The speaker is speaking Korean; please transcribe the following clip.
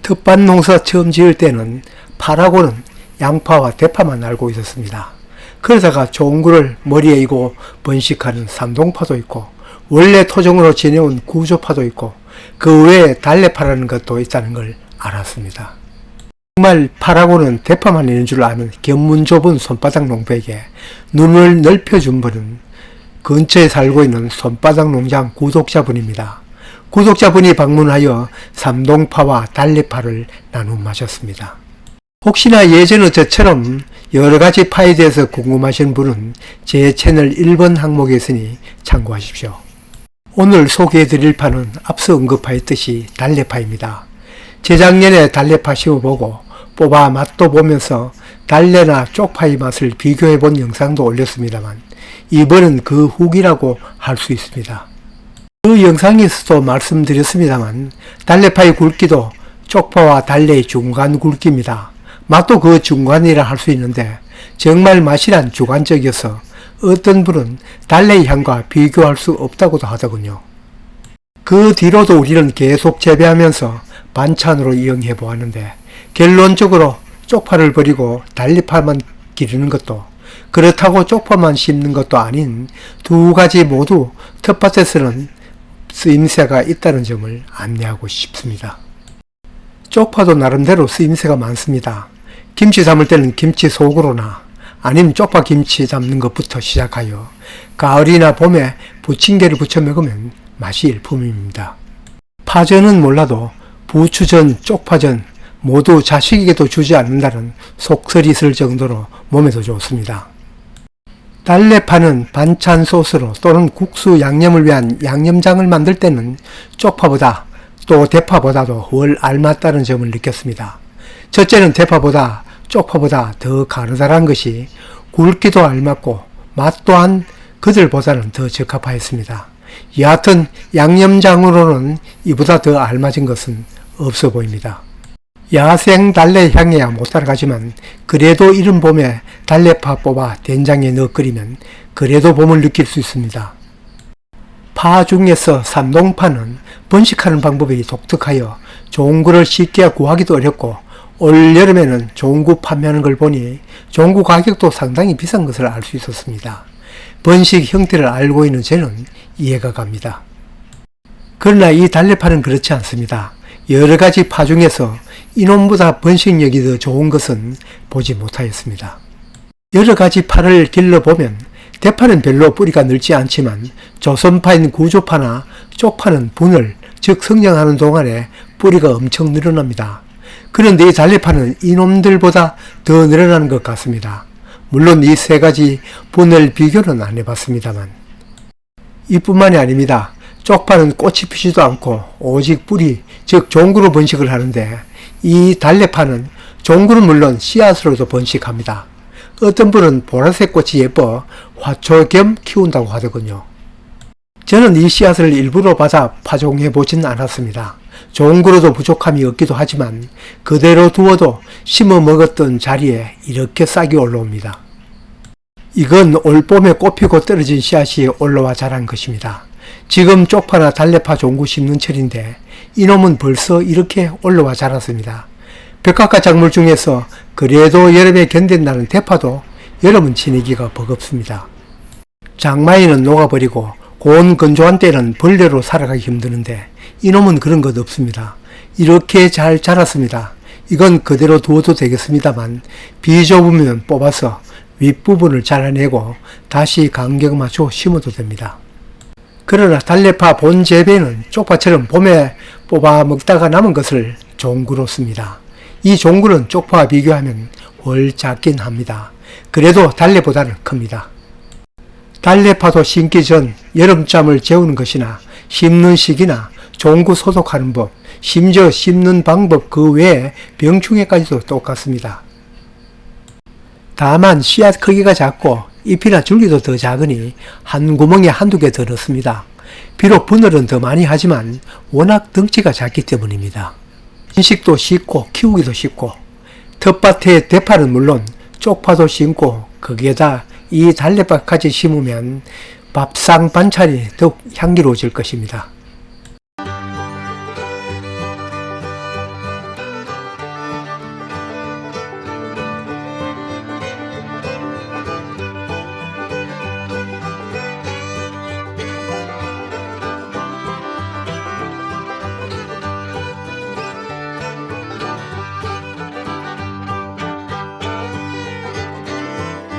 텃밭 농사 처음 지을 때는 파라고는 양파와 대파만 알고 있었습니다. 그러다가 종구를 머리에 이고 번식하는 삼동파도 있고 원래 토종으로 지내온 구조파도 있고 그 외에 달래파라는 것도 있다는 걸 알았습니다. 정말 파라고는 대파만 있는 줄 아는 견문 좁은 손바닥 농부에게 눈을 넓혀준 분은 근처에 살고 있는 손바닥 농장 구독자분입니다. 구독자분이 방문하여 삼동파와 달래파를 나눔 마셨습니다. 혹시나 예전의 저처럼 여러가지 파에 대해서 궁금하신 분은 제 채널 1번 항목에 있으니 참고하십시오. 오늘 소개해드릴 파는 앞서 언급하였듯이 달래파입니다. 재작년에 달래파 심어보고 뽑아 맛도 보면서 달래나 쪽파의 맛을 비교해본 영상도 올렸습니다만 이번은 그 후기라고 할 수 있습니다. 그 영상에서도 말씀드렸습니다만 달래파의 굵기도 쪽파와 달래의 중간 굵기입니다. 맛도 그 중간이라 할 수 있는데 정말 맛이란 주관적이어서 어떤 분은 달래의 향과 비교할 수 없다고도 하더군요. 그 뒤로도 우리는 계속 재배하면서 반찬으로 이용해 보았는데 결론적으로 쪽파를 버리고 달래파만 기르는 것도 그렇다고 쪽파만 심는 것도 아닌 두 가지 모두 텃밭에서는 쓰임새가 있다는 점을 안내하고 싶습니다. 쪽파도 나름대로 쓰임새가 많습니다. 김치 담을 때는 김치 속으로나 아니면 쪽파 김치 담는 것부터 시작하여 가을이나 봄에 부침개를 부쳐 먹으면 맛이 일품입니다. 파전은 몰라도 부추전, 쪽파전 모두 자식에게도 주지 않는다는 속설이 있을 정도로 몸에도 좋습니다. 달래파는 반찬 소스로 또는 국수 양념을 위한 양념장을 만들 때는 쪽파보다 또 대파보다도 월 알맞다는 점을 느꼈습니다. 첫째는 대파보다 쪽파보다 더 가느다란 것이 굵기도 알맞고 맛 또한 그들보다는 더 적합하였습니다. 여하튼 양념장으로는 이보다 더 알맞은 것은 없어 보입니다. 야생 달래 향에야 못 따라가지만 그래도 이른 봄에 달래파 뽑아 된장에 넣어 끓이면 그래도 봄을 느낄 수 있습니다. 파 중에서 삼동파는 번식하는 방법이 독특하여 종구를 쉽게 구하기도 어렵고 올 여름에는 종구 판매하는 걸 보니 종구 가격도 상당히 비싼 것을 알 수 있었습니다. 번식 형태를 알고 있는 저는 이해가 갑니다. 그러나 이 달래파는 그렇지 않습니다. 여러가지 파 중에서 이놈보다 번식력이 더 좋은 것은 보지 못하였습니다. 여러가지 파를 길러보면 대파는 별로 뿌리가 넓지 않지만 조선파인 구조파나 쪽파는 분을 즉 성장하는 동안에 뿌리가 엄청 늘어납니다. 그런데 이 달래파는 이놈들보다 더 늘어나는 것 같습니다. 물론 이 세 가지 분을 비교는 안 해봤습니다만 이뿐만이 아닙니다. 쪽파는 꽃이 피지도 않고 오직 뿌리 즉 종구로 번식을 하는데 이 달래파는 종구는 물론 씨앗으로도 번식합니다. 어떤 분은 보라색 꽃이 예뻐 화초 겸 키운다고 하더군요. 저는 이 씨앗을 일부러 받아 파종해 보진 않았습니다. 종구로도 부족함이 없기도 하지만 그대로 두어도 심어 먹었던 자리에 이렇게 싹이 올라옵니다. 이건 올봄에 꽃피고 떨어진 씨앗이 올라와 자란 것입니다. 지금 쪽파나 달래파 종구 심는 철인데 이놈은 벌써 이렇게 올라와 자랐습니다. 백화과 작물 중에서 그래도 여름에 견딘다는 대파도 여름은 지내기가 버겁습니다. 장마에는 녹아버리고 고온 건조한 때는 벌레로 살아가기 힘드는데 이놈은 그런 것 없습니다. 이렇게 잘 자랐습니다. 이건 그대로 두어도 되겠습니다만 비좁으면 뽑아서 윗부분을 잘라내고 다시 간격 맞춰 심어도 됩니다. 그러나 달래파 본 재배는 쪽파처럼 봄에 뽑아 먹다가 남은 것을 종구로 씁니다. 이 종구는 쪽파와 비교하면 훨 작긴 합니다. 그래도 달래보다는 큽니다. 달래파도 심기 전 여름잠을 재우는 것이나 심는 시기나 종구 소독하는 법, 심지어 심는 방법 그 외에 병충해까지도 똑같습니다. 다만 씨앗 크기가 작고 잎이나 줄기도 더 작으니 한 구멍에 한두 개 더 넣습니다. 비록 분할은 더 많이 하지만 워낙 덩치가 작기 때문입니다. 인식도 쉽고 키우기도 쉽고 텃밭에 대파는 물론 쪽파도 심고 거기에다 이 달래밭까지 심으면 밥상 반찬이 더욱 향기로워질 것입니다.